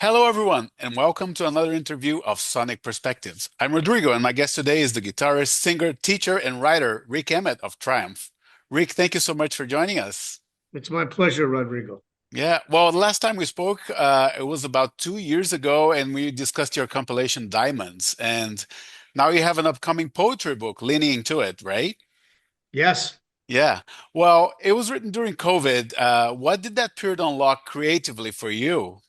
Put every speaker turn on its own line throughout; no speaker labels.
Hello, everyone, and welcome to another interview of Sonic Perspectives. I'm Rodrigo, and my guest today is the guitarist, singer, teacher, and writer Rik Emmett of Triumph. Rik, thank you so much for joining us.
It's my pleasure, Rodrigo.
Yeah, well, the last time we spoke, it was about 2 years ago, and we discussed your compilation Diamonds. And now you have an upcoming poetry book leaning into it, right?
Yes.
Yeah. Well, it was written during COVID. What did that period unlock creatively for you?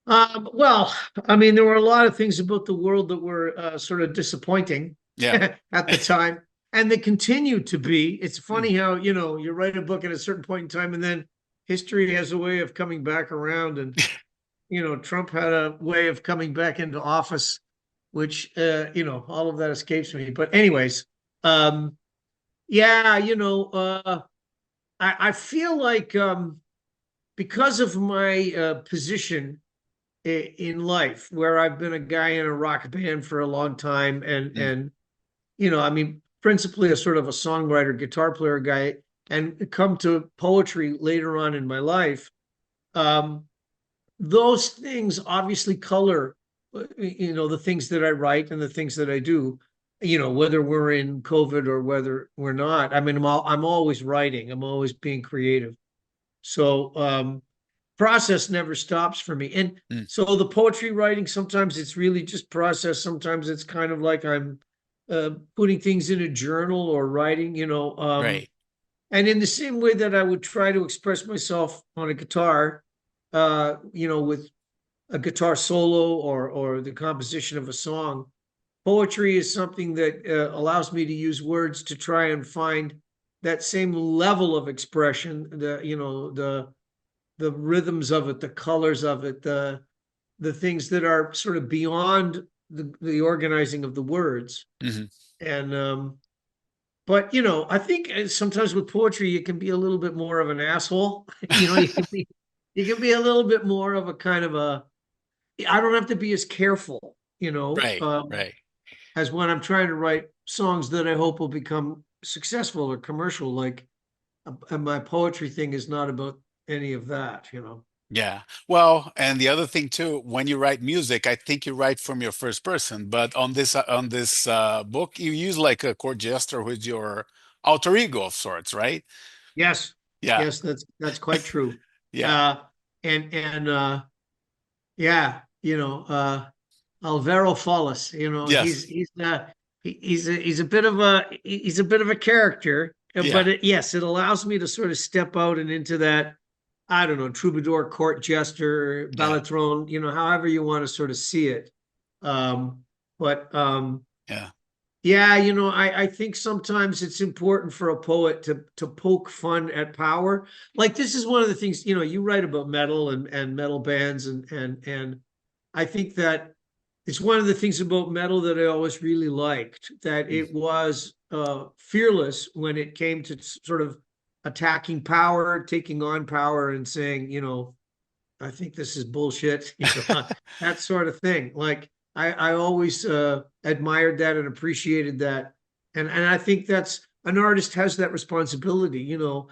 Well, I mean, there were a lot of things about the world that were sort of disappointing
Yeah.
at the time, and they continue to be. It's
Mm.
funny how, you write a book at a certain point in time, and then history has a way of coming back around. And, Trump had a way of coming back into office, which, all of that escapes me. But, anyways, um, yeah, I feel like because of my position in life, where I've been a guy in a rock band for a long time,
Mm.
I mean, principally a sort of a songwriter, guitar player guy, and come to poetry later on in my life. Um, those things obviously color, the things that I write and the things that I do. Whether we're in COVID or whether we're not. I mean, I'm always writing. I'm always being creative. So process never stops for me. And
Mm.
so the poetry writing, sometimes it's really just process. Sometimes it's kind of like I'm putting things in a journal or writing,
Right.
and in the same way that I would try to express myself on a guitar, with a guitar solo or the composition of a song, poetry is something that allows me to use words to try and find that same level of expression, the rhythms of it, the colors of it, the things that are sort of beyond the organizing of the words.
Hmm.
And but I think sometimes with poetry you can be a little bit more of an asshole. You can be a little bit more of a kind of a, I don't have to be as careful,
Right. Right.
as when I'm trying to write songs that I hope will become successful or commercial. Like, and my poetry thing is not about any of that.
Yeah. Well, and the other thing too, when you write music, I think you write from your first person, but on this book, you use like a chord gesture with your alter ego of sorts, right?
Yes,
Yeah.
yes, that's quite true.
Yeah.
Uh, and yeah, Alvaro Fallis,
Yes.
he's a bit of a character,
Yeah.
but yes, it allows me to sort of step out and into that, I don't know, troubadour, court jester,
Yeah.
balatron, however you want to sort of see it. But
Yeah.
Yeah, I think sometimes it's important for a poet to poke fun at power. Like, this is one of the things, you write about metal and metal bands, and I think that it's one of the things about metal that I always really liked, that
Mm.
it was fearless when it came to sort of attacking power, taking on power, and saying, I think this is bullshit, that sort of thing. Like, I always admired that and appreciated that. And I think that's an artist has that responsibility. You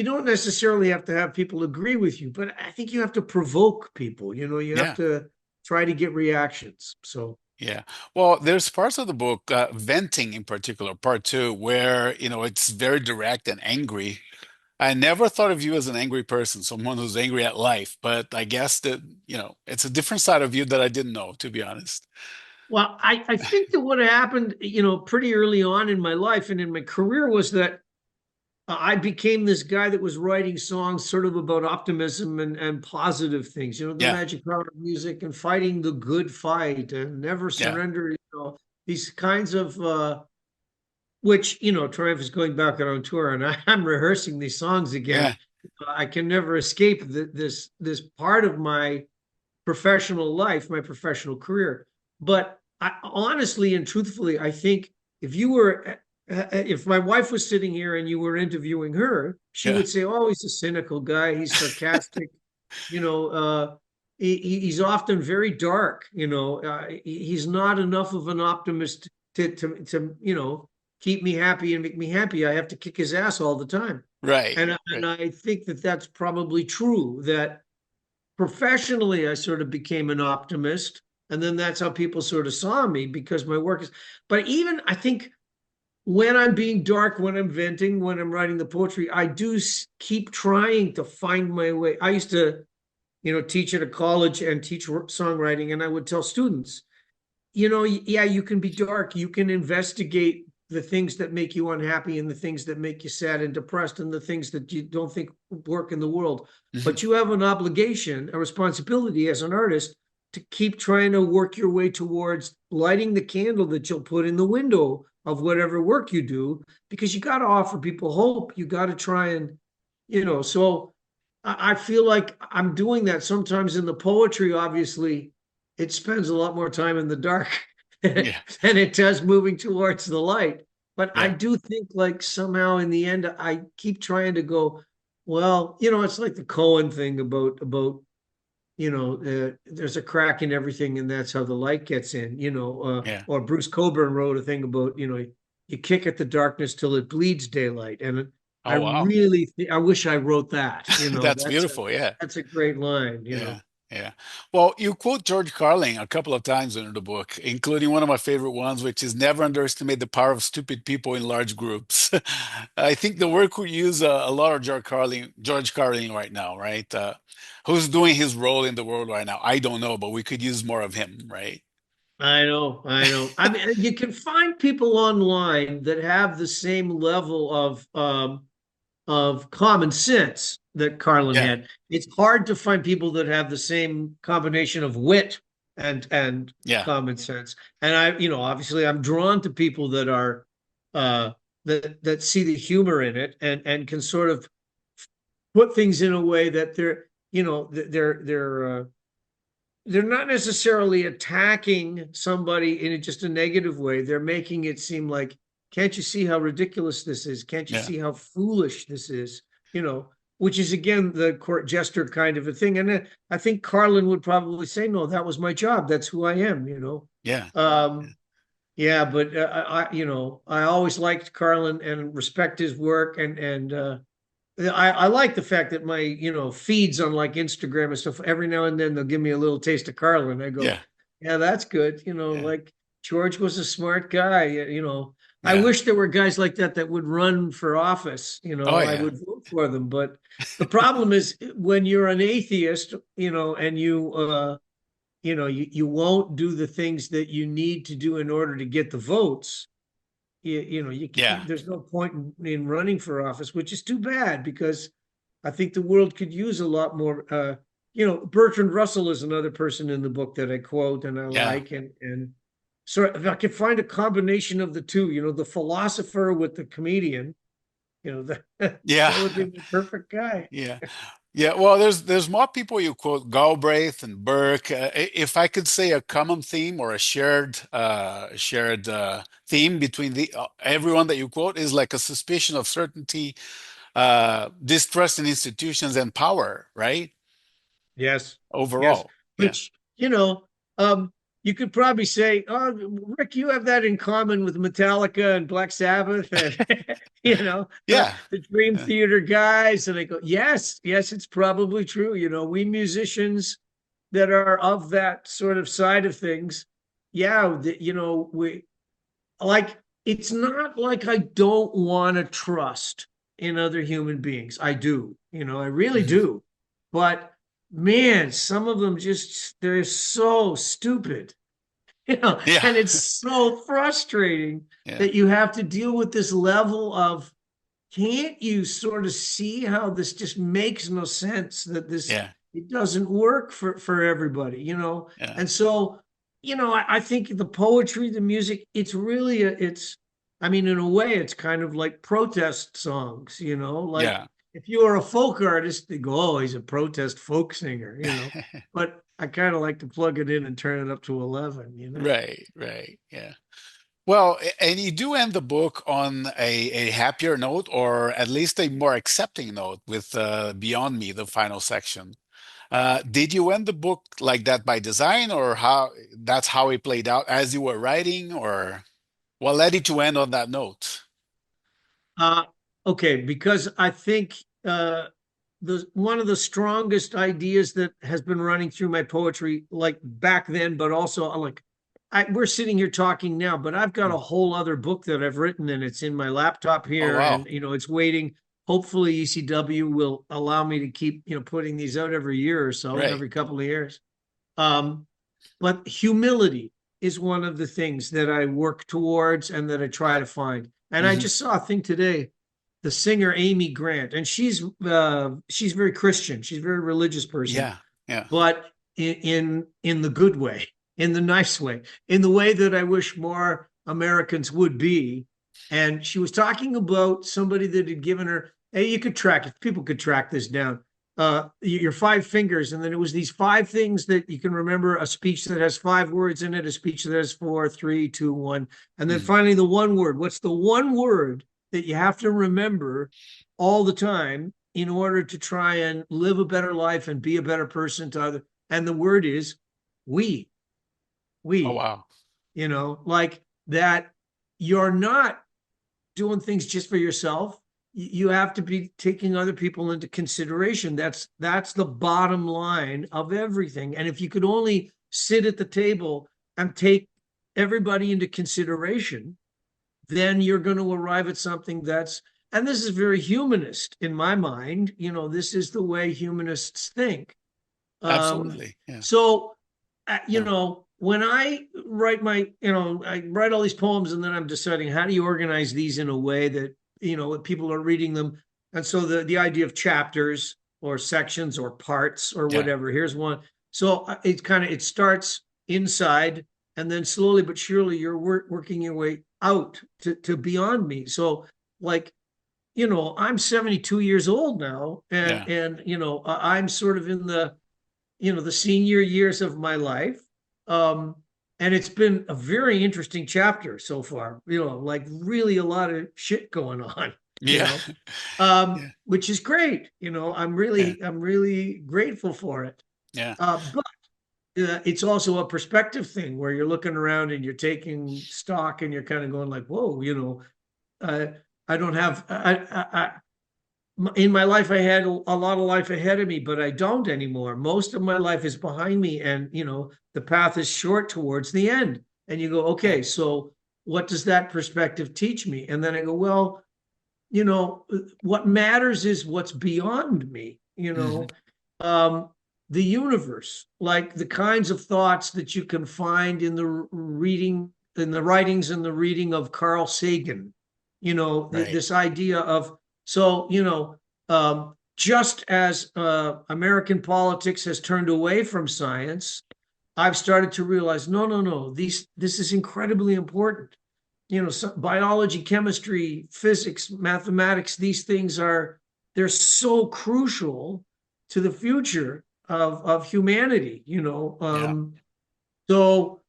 don't necessarily have to have people agree with you, but I think you have to provoke people. You have
Yeah.
to try to get reactions. So
Yeah. Well, there's parts of the book, venting in particular, part two, where, it's very direct and angry. I never thought of you as an angry person, someone who's angry at life, but I guess that, it's a different side of you that I didn't know, to be honest.
well, I think that what happened, pretty early on in my life and in my career was that I became this guy that was writing songs sort of about optimism and positive things, the
Yeah.
magic power of music and fighting the good fight and never
Yeah.
surrender, these kinds of, which, Triumph is going back on tour, and I'm rehearsing these songs again.
Yeah.
I can never escape this part of my professional life, my professional career. But honestly and truthfully, I think if my wife was sitting here and you were interviewing her, she
Yeah.
would say, "Oh, he's a cynical guy. He's sarcastic. You know, he's often very dark. He's not enough of an optimist to keep me happy and make me happy. I have to kick his ass all the time."
Right.
And
Right.
I think that that's probably true. That professionally, I sort of became an optimist. And then that's how people sort of saw me because my work is, but even I think when I'm being dark, when I'm venting, when I'm writing the poetry, I do keep trying to find my way. I used to, teach at a college and teach songwriting, and I would tell students, yeah, you can be dark. You can investigate the things that make you unhappy and the things that make you sad and depressed and the things that you don't think work in the world.
Mhm.
But you have an obligation, a responsibility as an artist to keep trying to work your way towards lighting the candle that you'll put in the window of whatever work you do, because you got to offer people hope. You got to try and, so I feel like I'm doing that sometimes in the poetry, obviously it spends a lot more time in the dark than
Yeah,
it does moving towards the light. But I
yeah,
do think like somehow in the end, I keep trying to go, well, it's like the Cohen thing about there's a crack in everything, and that's how the light gets in.
yeah.
Or Bruce Cockburn wrote a thing about you kick at the darkness till it bleeds daylight, and I
Oh, wow.
really I wish I wrote that.
That's beautiful. Yeah.
That's a great line.
Yeah, yeah. Well, you quote George Carlin a couple of times in the book, including one of my favorite ones, which is never underestimate the power of stupid people in large groups. I think the work we use a lot of George Carlin right now, right? Who's doing his role in the world right now? I don't know, but we could use more of him, right?
I know, I know. I mean, you can find people online that have the same level of common sense that Carlin
Yeah,
had. It's hard to find people that have the same combination of wit and
yeah,
common sense. And obviously, I'm drawn to people that are that see the humor in it and can sort of put things in a way that they're not necessarily attacking somebody in just a negative way. They're making it seem like, can't you see how ridiculous this is? Can't you
yeah,
see how foolish this is? Which is again the court jester kind of a thing. And I think Carlin would probably say, no, that was my job. That's who I am.
yeah,
Um, yeah, but I always liked Carlin and respect his work, and I like the fact that my feeds on like Instagram and stuff, every now and then they'll give me a little taste of Carlin. I go,
yeah,
yeah, that's good.
yeah,
Like George was a smart guy. I
yeah.
wish there were guys like that that would run for office.
Oh,
I
yeah,
would vote for them. But the problem is when you're an atheist, and you won't do the things that you need to do in order to get the votes.
yeah,
There's no point in running for office, which is too bad because I think the world could use a lot more. Bertrand Russell is another person in the book that I quote and I
yeah,
like, and so if I could find a combination of the two, the philosopher with the comedian, that
yeah,
would be the perfect guy.
yeah. Yeah, well, there's more people you quote, Galbraith and Burke. If I could say a common theme or a shared theme between the everyone that you quote is like a suspicion of certainty, distrust in institutions and power, right?
Yes, yes.
Overall, yeah,
Which, you could probably say, oh, Rick, you have that in common with Metallica and Black Sabbath and,
yeah,
the Dream
yeah,
Theater guys. And I go, yes, yes, it's probably true. We musicians that are of that sort of side of things, yeah, we like, it's not like I don't want to trust in other human beings. I do, I really
mhm,
do. But man, some of them just, they're so stupid,
yeah,
and it's so frustrating
yeah,
that you have to deal with this level of, can't you sort of see how this just makes no sense, that this
yeah,
it doesn't work for everybody,
yeah,
and so I think the poetry, the music, it's really it's I mean, in a way it's kind of like protest songs, like
yeah,
if you are a folk artist, they go, oh, he's a protest folk singer, but I kind of like to plug it in and turn it up to 11.
right, right, yeah. Well, and you do end the book on a happier note, or at least a more accepting note, with Beyond Me, the final section. Did you end the book like that by design, or how that's how it played out as you were writing, or what led you to end on that note?
uh okay, because I think uh the one of the strongest ideas that has been running through my poetry, like back then, but also like we're sitting here talking now, but I've got a whole other book that I've written, and it's in my laptop
Oh,
here, and
wow.
it's waiting. Hopefully, ECW will allow me to keep putting these out every year or so,
Right.
every couple of years. Um, but humility is one of the things that I work towards and that I try to find. And I
Hmm.
just saw a thing today, the singer Amy Grant, and she's very Christian. She's a very religious person,
Yeah. Yeah.
but in the good way, in the nice way, in the way that I wish more Americans would be. And she was talking about somebody that had given her, hey, you could track, if people could track this down, your five fingers. And then it was these five things that you can remember: a speech that has five words in it, a speech that has four, three, two, one. And then
Hmm.
finally, the one word. What's the one word that you have to remember all the time in order to try and live a better life and be a better person to other? And the word is we,
Oh,
we,
wow.
like that. You're not doing things just for yourself. You have to be taking other people into consideration. That's the bottom line of everything. And if you could only sit at the table and take everybody into consideration, then you're going to arrive at something that's, and this is very humanist in my mind. This is the way humanists think. um,
Absolutely. Yeah.
so,
Yeah.
when I write I write all these poems, and then I'm deciding how do you organize these in a way that, people are reading them. And so the idea of chapters or sections or parts or
Yeah.
whatever, here's one. So it starts inside, and then slowly but surely you're working your way out to beyond me. So, like, I'm 72 years old now, and
Yeah.
I'm sort of in the senior years of my life. Um, and it's been a very interesting chapter so far, like really a lot of shit going on,
Yeah. Yeah.
which is great. I'm
Yeah.
really grateful for it.
Yeah.
But it's also a perspective thing where you're looking around and you're taking stock and you're kind of going like, whoa, uh, I don't have, in my life I had a lot of life ahead of me, but I don't anymore. Most of my life is behind me, and the path is short towards the end. And you go,
Yeah.
okay, so what does that perspective teach me? And then I go, well, you know what matters is what's beyond me.
Hmm.
um the universe, like the kinds of thoughts that you can find in the writings and the reading of Carl Sagan.
Right.
This idea of, so, just as American politics has turned away from science, I've started to realize, no, no, no, this is incredibly important. Biology, chemistry, physics, mathematics, these things they're so crucial to the future of humanity.
Yeah.
So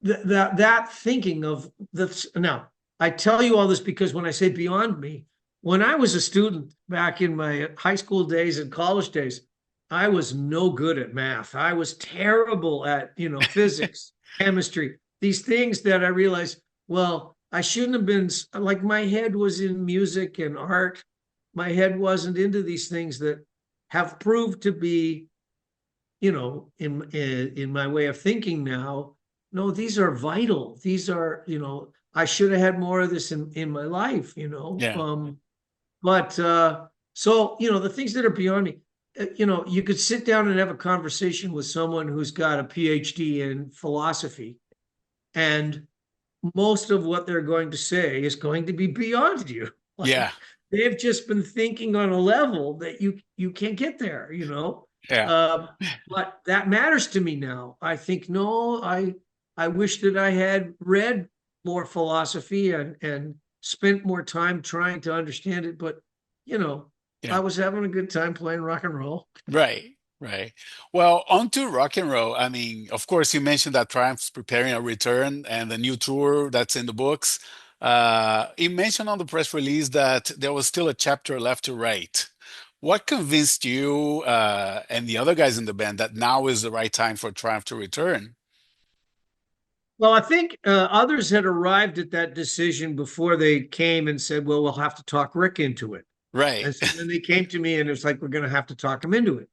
that thinking of this. Now, I tell you all this because when I say beyond me, when I was a student back in my high school days and college days, I was no good at math. I was terrible at, physics, chemistry, these things that I realized, well, I shouldn't have been. Like, my head was in music and art. My head wasn't into these things that have proved to be, in my way of thinking now, no, these are vital. These are, I should have had more of this in my life.
Yeah.
But so, the things that are beyond me, you could sit down and have a conversation with someone who's got a PhD in philosophy, and most of what they're going to say is going to be beyond you.
Yeah.
Like, they've just been thinking on a level that you can't get there.
Yeah.
Um, but that matters to me now. I think, no, I wish that I had read more philosophy and spent more time trying to understand it. But you know, I
Yeah.
was having a good time playing rock and roll.
Right. Right. Well, on to rock and roll. I mean, of course, you mentioned that Triumph's preparing a return and the new tour that's in the books. You mentioned on the press release that there was still a chapter left to write. What convinced you and the other guys in the band that now is the right time for Triumph to return?
Well, I think others had arrived at that decision before they came and said, well, we'll have to talk Rick into it.
Right.
And so then they came to me and it was like, we're going to have to talk them into it.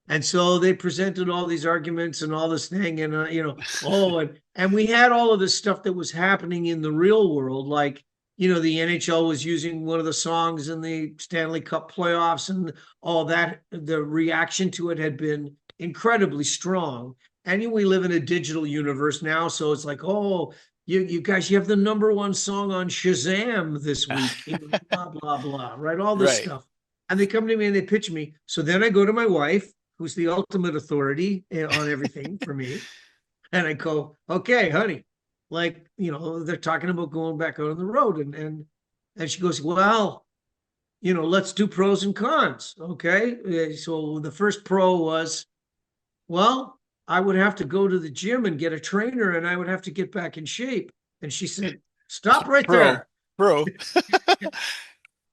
And so they presented all these arguments and all this thing, and and we had all of this stuff that was happening in the real world, like the NHL was using one of the songs in the Stanley Cup playoffs, and all that. The reaction to it had been incredibly strong. And we live in a digital universe now, so it's like, oh, you guys, you have the number one song on Shazam this week, blah blah blah, right? All this
Right.
stuff, and they come to me and they pitch me. So then I go to my wife, who's the ultimate authority on everything for me. And I go, okay, honey, like, they're talking about going back out on the road. And she goes, well, let's do pros and cons. Okay. So the first pro was, well, I would have to go to the gym and get a trainer and I would have to get back in shape. And she said, stop right
Pro.
there.
Pro.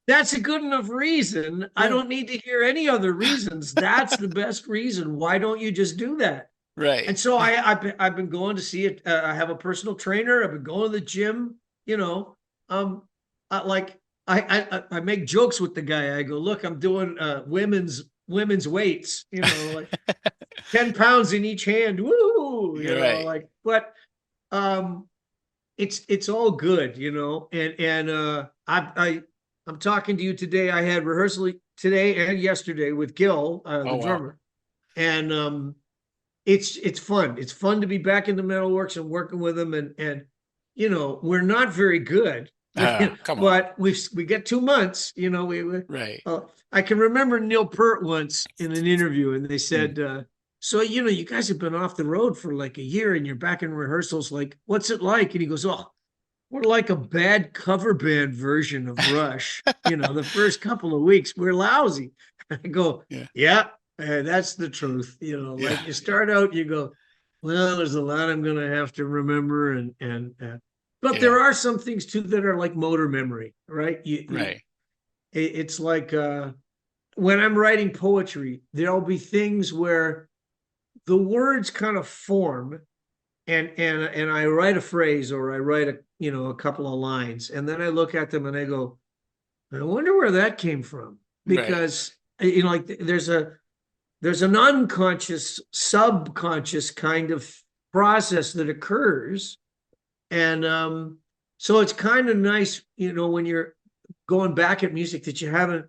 That's a good enough reason. I
Yeah.
don't need to hear any other reasons. That's the best reason. Why don't you just do that?
Right.
And so I've been going to see it. I have a personal trainer. I've been going to the gym. You know, um, like I make jokes with the guy. I go, look, I'm doing women's weights. Like 10 pounds in each hand. Woo!
Right.
But um, it's all good. I'm talking to you today. I had rehearsal today and yesterday with Gil,
Oh
the
wow.
drummer, and it's fun. It's fun to be back in the metalworks and working with them. And we're not very good,
Come on.
but we get 2 months.
Right.
Uh, I can remember Neil Peart once in an interview, and they
Mm.
said, "So you guys have been off the road for like a year, and you're back in rehearsals. Like, what's it like?" And he goes, "Oh, we're like a bad cover band version of Rush. The first couple of weeks we're lousy." I go,
Yeah.
"Yeah, that's the truth.
Yeah.
Like you start out, you go, well, there's a lot I'm gonna have to remember, but
Yeah.
there are some things too that are like motor memory, right?
Right.
It's like when I'm writing poetry, there'll be things where the words kind of form, and I write a phrase or I write a couple of lines, and then I look at them and I go, I wonder where that came from,
Right.
because like there's an unconscious, subconscious kind of process that occurs, and so it's kind of nice, when you're going back at music that you haven't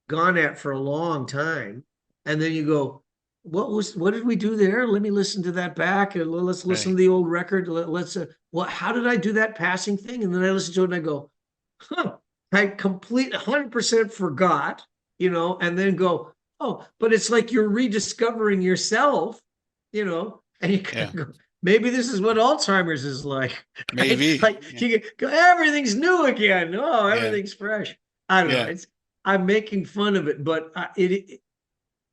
gone at for a long time, and then you go, what did we do there? Let me listen to that back, and let's listen
Right.
to the old record. Let's what how did I do that passing thing? And then I listen to it and I go, huh, I complete 100% forgot, and then go, oh, but it's like you're rediscovering yourself, and you kind
Yeah.
of go, maybe this is what Alzheimer's is like, right?
Maybe.
Like
Yeah.
you go, everything's new again. Oh,
Yeah.
everything's fresh. I don't know.
Yeah.
I'm making fun of it, but it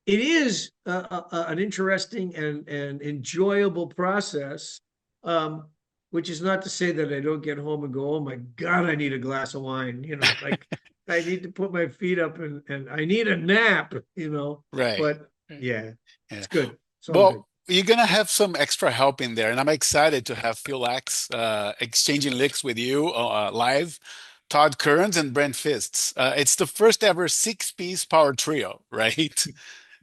is an interesting and enjoyable process. Um, which is not to say that I don't get home and go, oh my God, I need a glass of wine. Like I need to put my feet up and I need a nap.
Right.
But
Right.
yeah,
Yeah.
it's good. It's all good.
Well, you're gonna have some extra help in there, and I'm excited to have Phil X exchanging licks with you live, Todd Kearns and Brent Fists. It's the first ever six-piece power trio, right?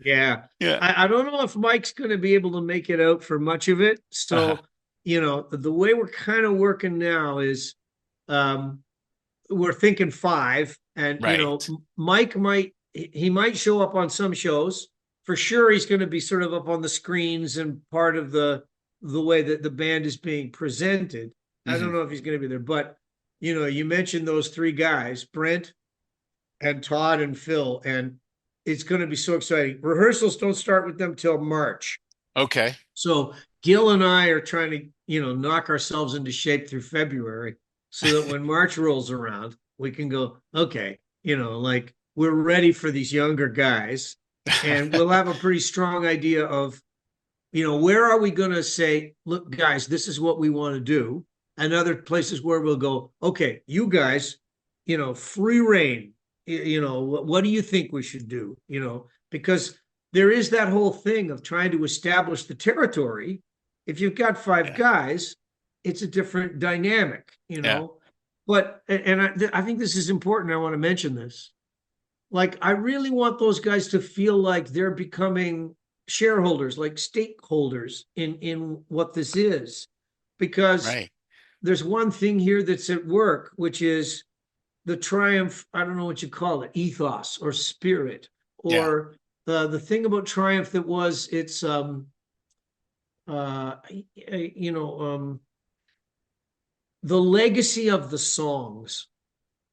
Yeah.
Yeah.
I don't know if Mike's going to be able to make it out for much of it.
Uh-huh.
So, the way we're kind of working now is um, we're thinking five, and
Right.
Mike might show up on some shows. For sure, he's going to be sort of up on the screens and part of the way that the band is being presented. I
Hmm.
don't know if he's going to be there, but you mentioned those three guys, Brent and Todd and Phil, and it's going to be so exciting. Rehearsals don't start with them till March.
Okay.
So Gil and I are trying to, knock ourselves into shape through February so that when March rolls around, we can go, okay, like we're ready for these younger guys, and we'll have a pretty strong idea of, where are we going to say, look, guys, this is what we want to do. And other places where we'll go, okay, you guys, free reign. What do you think we should do? Because there is that whole thing of trying to establish the territory. If you've got five
Yeah.
guys, it's a different dynamic.
Yeah.
But and I think this is important. I want to mention this. Like, I really want those guys to feel like they're becoming shareholders, like stakeholders in what this is, because
Right.
there's one thing here that's at work, which is the triumph. I don't know what you call it, ethos or spirit,
Yeah.
or the thing about triumph that was it's uh you know the legacy of the songs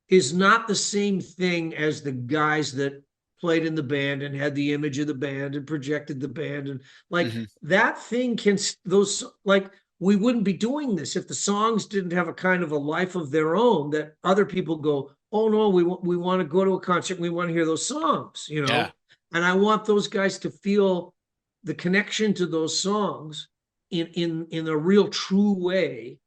is not the same thing as the guys that played in the band and had the image of the band and projected the band, and like
Hmm.
that thing can those like we wouldn't be doing this if the songs didn't have a kind of a life of their own that other people go, oh no, we want to go to a concert and we want to hear those songs,
Yeah.
and I want those guys to feel the connection to those songs in a real true way,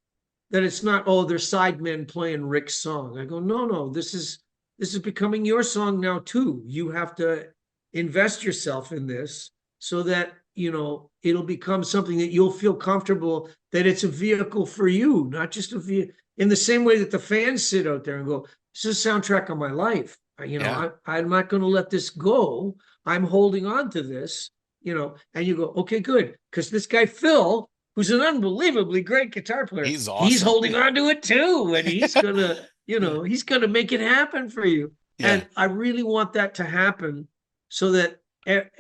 that it's not, oh, they're sidemen playing Rick's song. I go, no, no, this is becoming your song now too. You have to invest yourself in this so that it'll become something that you'll feel comfortable that it's a vehicle for you, not just a vehicle. In the same way that the fans sit out there and go, this is a soundtrack of my life.
Yeah.
I'm not going to let this go. I'm holding on to this. And you go, okay, good, because this guy Phil, who's an unbelievably great guitar player,
He's
he's
awesome.
holding on to it too, and he's gonna,
Yeah.
he's gonna make it happen for you.
Yeah.
And I really want that to happen, so that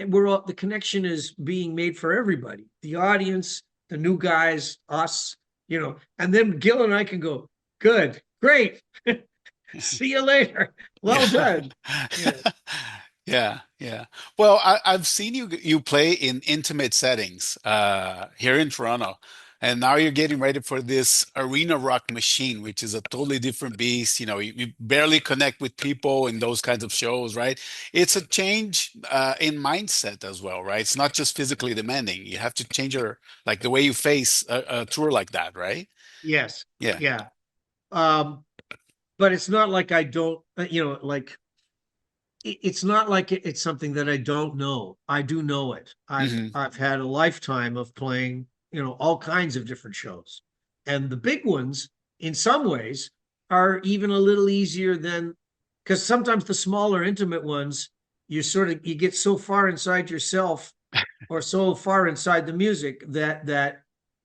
we're all, the connection is being made for everybody, the audience, the new guys, us, and then Gil and I can go, good, great, see you later, well
Yeah.
done. Yeah.
Yeah, yeah. Well, I've seen you play in intimate settings here in Toronto, and now you're getting ready for this arena rock machine, which is a totally different beast. You barely connect with people in those kinds of shows, right? It's a change in mindset as well, right? It's not just physically demanding. You have to change like the way you face a tour like that, right?
Yes.
Yeah.
Yeah. um but it's not like I don't, like it's not like it's something that I don't know. I do know it. I've
Hmm.
I've had a lifetime of playing, all kinds of different shows. And the big ones, in some ways, are even a little easier than, because sometimes the smaller intimate ones, you get so far inside yourself or so far inside the music that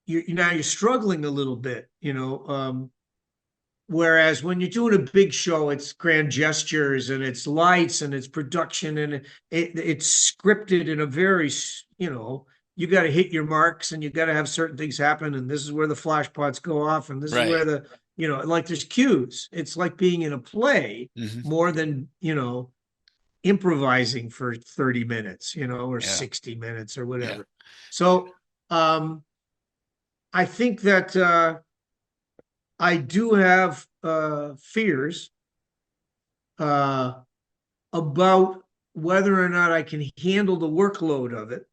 now you're struggling a little bit, whereas when you're doing a big show, it's grand gestures and it's lights and it's production, and it's scripted in a very, you got to hit your marks and you got to have certain things happen. And this is where the flash pots go off. And this is
Right.
where like there's cues. It's like being in a play
Hmm.
more than, improvising for 30 minutes, or
Yeah.
60 minutes or
Yeah.
whatever. So I think that I do have fears uh, about whether or not I can handle the workload of it.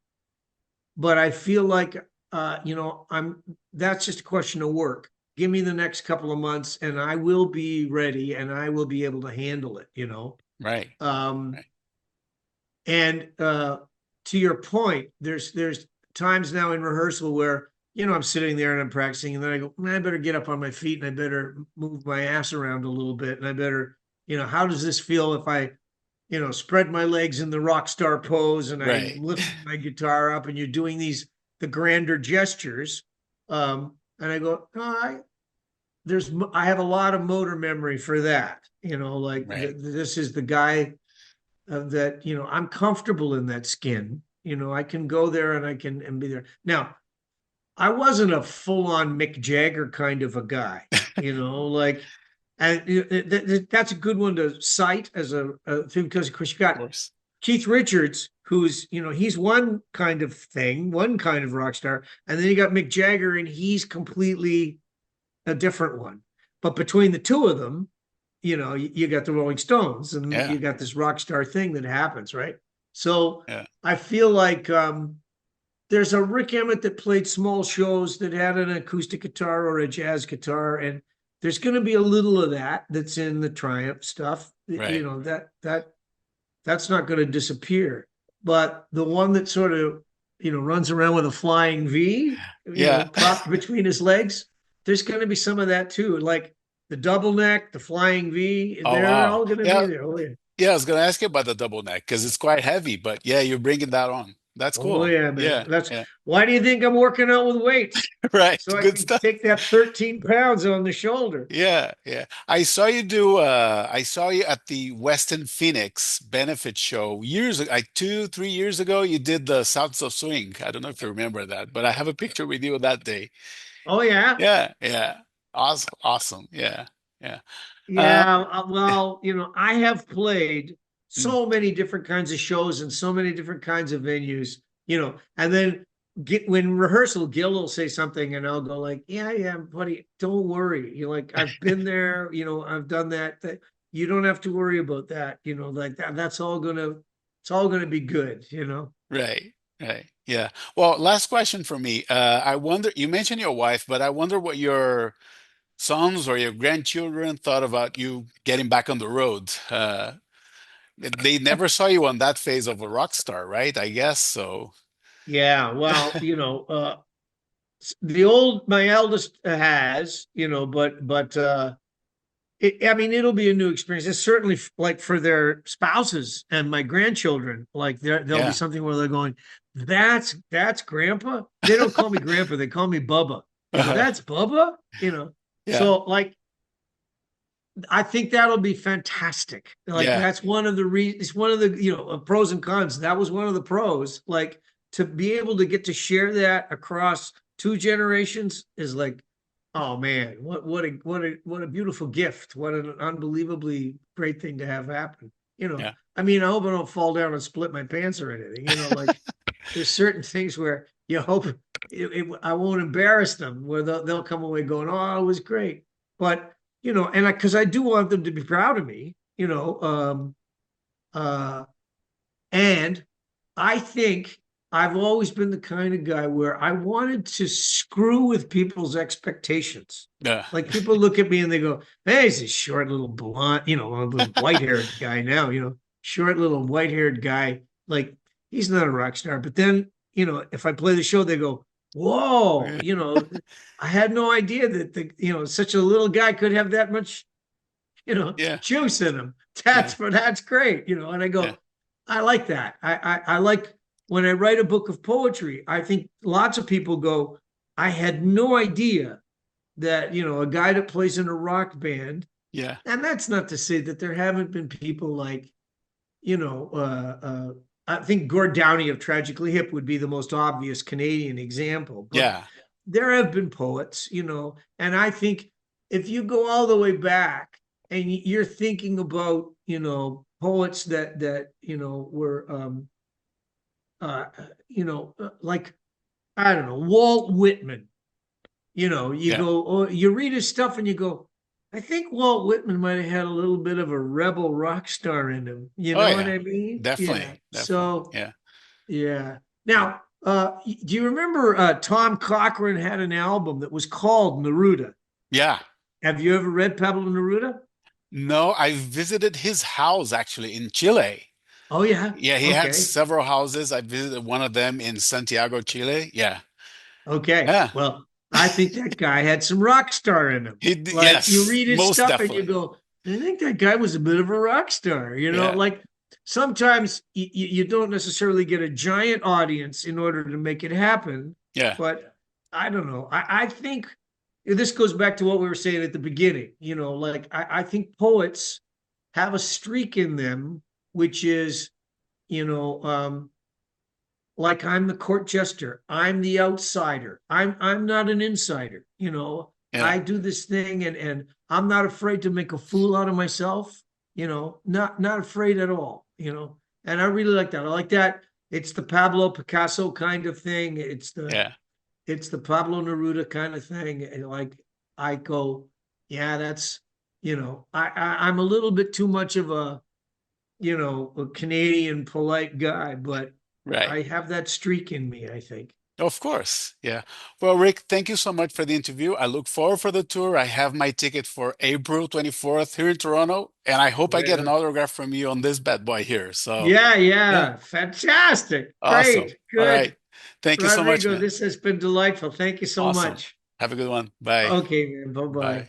But I feel like, I'm. That's just a question of work. Give me the next couple of months, and I will be ready, and I will be able to handle it.
Right.
Um,
Right.
and to your point, there's times now in rehearsal where I'm sitting there and I'm practicing, and then I go, man, I better get up on my feet and I better move my ass around a little bit, and I better, how does this feel if I, spread my legs in the rock star pose and I'm
Right.
lifting my guitar up, and you're doing the grander gestures, and I go, oh, I have a lot of motor memory for that, like
Right.
this is the guy that, I'm comfortable in that skin. I can go there and I can and be there. Now, I wasn't a full-on Mick Jagger kind of a guy, like, and that's a good one to cite as a thing, because of course you
Of
got
course.
Keith Richards, who's, he's one kind of thing, one kind of rock star, and then you got Mick Jagger, and he's completely a different one. But between the two of them, you got the Rolling Stones, and
Yeah.
you got this rock star thing that happens, right? So
Yeah.
I feel like there's a Rik Emmett that played small shows that had an acoustic guitar or a jazz guitar, and there's going to be a little of that that's in the Triumph stuff.
Right.
That's not going to disappear. But the one that sort of, runs around with a flying V,
Yeah.
propped between his legs, there's going to be some of that too. Like the double neck, the flying V,
Oh
they're
wow.
all going to
Yeah.
be there. Oh, yeah.
Yeah, I was gonna ask you about the double neck because it's quite heavy, but yeah, you're bringing that on. That's
Oh
cool.
yeah, man.
Yeah,
That's
yeah.
why do you think I'm working out with weights?
Right.
So I
Good
can
stuff.
take that 13 pounds on the shoulder.
Yeah, yeah. I saw you at the Westin Phoenix benefit show years ago, like 2, 3 years ago. You did the Sounds of Swing. I don't know if you remember that, but I have a picture with you that day.
Oh yeah.
Yeah, yeah. Awesome, awesome. Yeah, yeah.
Yeah,
Yeah.
well, I have played
Mm.
so many different kinds of shows and so many different kinds of venues, and then when rehearsal, Gil will say something and I'll go like, yeah, yeah, buddy, don't worry. You're like, I've been there, I've done that. You don't have to worry about that, like that. It's all gonna be good.
Right, right. Yeah. Well, last question for me. I wonder, you mentioned your wife, but I wonder what your sons or your grandchildren thought about you getting back on the road. They never saw you on that phase of a rock star, right? I guess so.
Yeah, well, my eldest has, I mean, it'll be a new experience. It's certainly like for their spouses and my grandchildren. Like there'll be
Yeah.
something where they're going, "That's Grandpa." They don't call me Grandpa; they call me Bubba. They go, "That's Bubba,"
Yeah.
So like, I think that'll be fantastic. Like
Yeah.
that's one of the it's one of the pros and cons. That was one of the pros. Like to be able to get to share that across two generations is like, oh man, what a beautiful gift. What an unbelievably great thing to have happen.
Yeah.
I mean, I hope I don't fall down and split my pants or anything. Like there's certain things where you hope I won't embarrass them, where they'll come away going, "Oh, it was great." But and because I do want them to be proud of me, uh, and I think I've always been the kind of guy where I wanted to screw with people's expectations.
Yeah.
Like people look at me and they go, "Hey, he's a short little blonde, a little white-haired guy now, short little white-haired guy. Like he's not a rock star." But then, if I play the show, they go, "Whoa,
Yeah.
I had no idea that such a little guy could have that much,
Yeah.
juice in him.
Yeah.
That's great, And I
Yeah.
go, I like that. I like when I write a book of poetry. I think lots of people go, I had no idea that a guy that plays in a rock band,
Yeah.
and that's not to say that there haven't been people like you know I think Gord Downie of Tragically Hip would be the most obvious Canadian example, but
Yeah.
there have been poets, and I think if you go all the way back and you're thinking about poets that were like I don't know, Walt Whitman. You
Yeah.
go, oh, you read his stuff and you go, I think Walt Whitman might have had a little bit of a rebel rock star in him. You
Oh
know what
yeah.
I mean? Yeah.
Definitely. Definitely.
So,
Yeah.
yeah.
Yeah.
Now, do you remember Tom Cochrane had an album that was called Neruda?
Yeah.
Have you ever read Pablo Neruda?
No, I visited his house actually in Chile.
Oh, yeah.
Yeah, he had
Okay.
several houses. I visited one of them in Santiago, Chile. Yeah.
Okay.
Yeah.
Well, I think that guy had some rock star in him. Like you
Yes,
read his
most
stuff and you
definitely.
go, I think that guy was a bit of a rock star.
Yeah.
Like sometimes you don't necessarily get a giant audience in order to make it happen.
Yeah.
But I don't know. I think this goes back to what we were saying at the beginning. Like I think poets have a streak in them, which is, you know, like I'm the court jester. I'm the outsider. I'm not an insider.
Yeah.
I do this thing and I'm not afraid to make a fool out of myself. Not afraid at all. And I really like that. I like that. It's the Pablo Picasso kind of thing.
Yeah.
It's the Pablo Neruda kind of thing. And like I go, yeah, that's I'm a little bit too much of a Canadian polite guy, but
Right.
I have that streak in me, I think.
Of course. Yeah. Well, Rick, thank you so much for the interview. I look forward for the tour. I have my ticket for April 24th here in Toronto, and I hope I get an
Yeah.
autograph from you on this bad boy here. So,
Yeah,
yeah.
yeah. Fantastic.
Awesome.
Great.
All right.
Good.
Thank you so much,
Rodrigo,
man.
this has been delightful. Thank you so
Awesome.
much.
Have a good one. Bye.
Okay, man. Bye-bye.
Bye.